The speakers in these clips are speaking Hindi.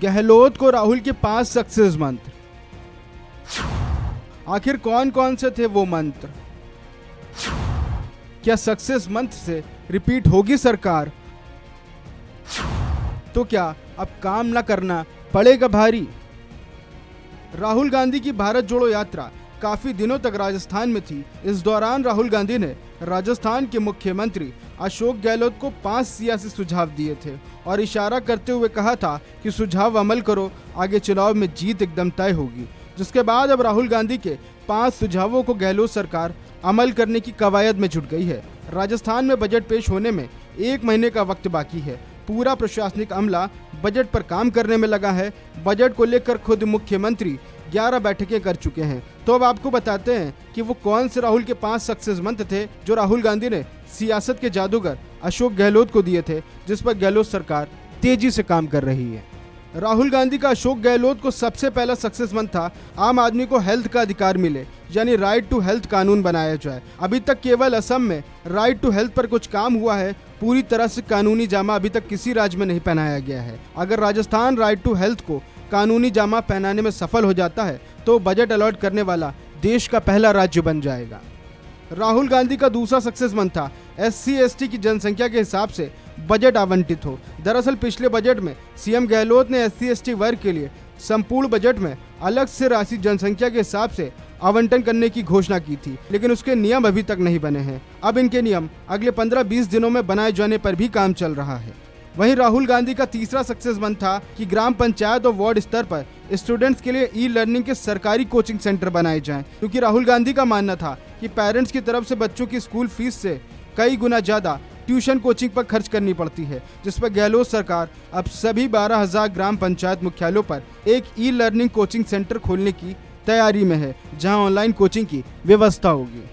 गहलोत को राहुल के 5 सक्सेस मंत्र। आखिर कौन कौन से थे वो मंत्र? क्या सक्सेस मंत्र से रिपीट होगी सरकार? तो क्या अब काम न करना पड़ेगा भारी? राहुल गांधी की भारत जोड़ो यात्रा काफी दिनों तक राजस्थान में थी। इस दौरान राहुल गांधी ने राजस्थान के मुख्यमंत्री अशोक गहलोत को 5 सियासी सुझाव दिए थे और इशारा करते हुए कहा था कि सुझाव अमल करो, आगे चुनाव में जीत एकदम तय होगी। जिसके बाद अब राहुल गांधी के 5 सुझावों को गहलोत सरकार अमल करने की कवायद में जुट गई है। राजस्थान में बजट पेश होने में 1 महीने का वक्त बाकी है। पूरा प्रशासनिक अमला बजट पर काम करने में लगा है। बजट को लेकर खुद मुख्यमंत्री 11 बैठकें कर चुके हैं। तो अब आपको बताते हैं कि वो कौन से राहुल के 5 सक्सेस मंत्र थे जो राहुल गांधी ने सियासत के जादूगर अशोक गहलोत को दिए थे, जिस पर गहलोत सरकार तेजी से काम कर रही है। राहुल गांधी का अशोक गहलोत को सबसे पहला सक्सेस मंत्र था आम आदमी को हेल्थ का अधिकार मिले, यानी राइट टू हेल्थ कानून बनाया जाए। अभी तक केवल असम में राइट टू हेल्थ पर कुछ काम हुआ है, पूरी तरह से कानूनी जामा अभी तक किसी राज्य में नहीं पहनाया गया है। अगर राजस्थान राइट टू हेल्थ को कानूनी जामा पहनाने में सफल हो जाता है तो बजट अलॉट करने वाला देश का पहला राज्य बन जाएगा। राहुल गांधी का दूसरा सक्सेस मंत्र था SC/ST की जनसंख्या के हिसाब से बजट आवंटित हो। दरअसल पिछले बजट में सीएम गहलोत ने SC/ST वर्ग के लिए संपूर्ण बजट में अलग से राशि जनसंख्या के हिसाब से आवंटन करने की घोषणा की थी, लेकिन उसके नियम अभी तक नहीं बने हैं। अब इनके नियम अगले 15-20 दिनों में बनाए जाने पर भी काम चल रहा है। वहीं राहुल गांधी का तीसरा सक्सेस मंत्र था कि ग्राम पंचायत और वार्ड स्तर पर स्टूडेंट्स के लिए ई-लर्निंग के सरकारी कोचिंग सेंटर बनाए जाएं, क्योंकि राहुल गांधी का मानना था कि पेरेंट्स की तरफ से बच्चों की स्कूल फीस से कई गुना ज़्यादा ट्यूशन कोचिंग पर खर्च करनी पड़ती है। जिस पर गहलोत सरकार अब सभी 12,000 ग्राम पंचायत मुख्यालयों पर एक ई-लर्निंग कोचिंग सेंटर खोलने की तैयारी में है, जहां ऑनलाइन कोचिंग की व्यवस्था होगी।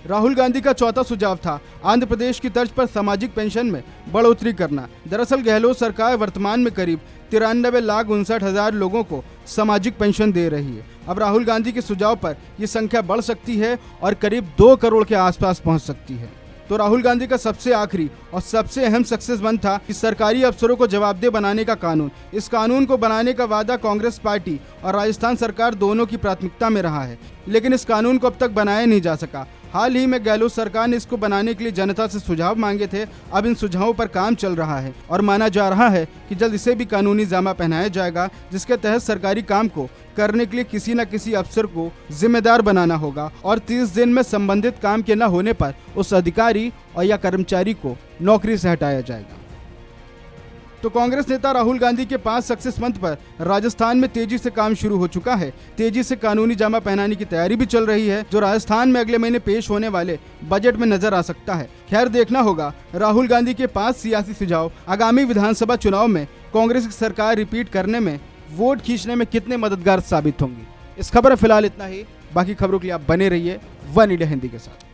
राहुल गांधी का चौथा सुझाव था आंध्र प्रदेश की तर्ज पर सामाजिक पेंशन में बढ़ोतरी करना। दरअसल गहलोत सरकार वर्तमान में करीब 93,59,000 लोगों को सामाजिक पेंशन दे रही है। अब राहुल गांधी के सुझाव पर यह संख्या बढ़ सकती है और करीब 2 करोड़ के आसपास पहुंच सकती है। तो राहुल गांधी का सबसे आखिरी और सबसे अहम सक्सेस मंत्र था कि सरकारी अफसरों को जवाबदेह बनाने का कानून। इस कानून को बनाने का वादा कांग्रेस पार्टी और राजस्थान सरकार दोनों की प्राथमिकता में रहा है, लेकिन इस कानून को अब तक बनाया नहीं जा सका। हाल ही में गहलोत सरकार ने इसको बनाने के लिए जनता से सुझाव मांगे थे। अब इन सुझावों पर काम चल रहा है और माना जा रहा है कि जल्द इसे भी कानूनी जामा पहनाया जाएगा, जिसके तहत सरकारी काम को करने के लिए किसी न किसी अफसर को जिम्मेदार बनाना होगा और 30 दिन में संबंधित काम के न होने पर उस अधिकारी और या कर्मचारी को नौकरी से हटाया जाएगा। तो कांग्रेस नेता राहुल गांधी के 5 सक्सेस मंत्र पर राजस्थान में तेजी से काम शुरू हो चुका है। तेजी से कानूनी जामा पहनाने की तैयारी भी चल रही है, जो राजस्थान में अगले महीने पेश होने वाले बजट में नजर आ सकता है। खैर, देखना होगा राहुल गांधी के 5 सियासी सुझाव आगामी विधानसभा चुनाव में कांग्रेस की सरकार रिपीट करने में, वोट खींचने में कितने मददगार साबित होंगी। इस खबर में फिलहाल इतना ही। बाकी खबरों के लिए आप बने रहिए वन इंडिया हिंदी के साथ।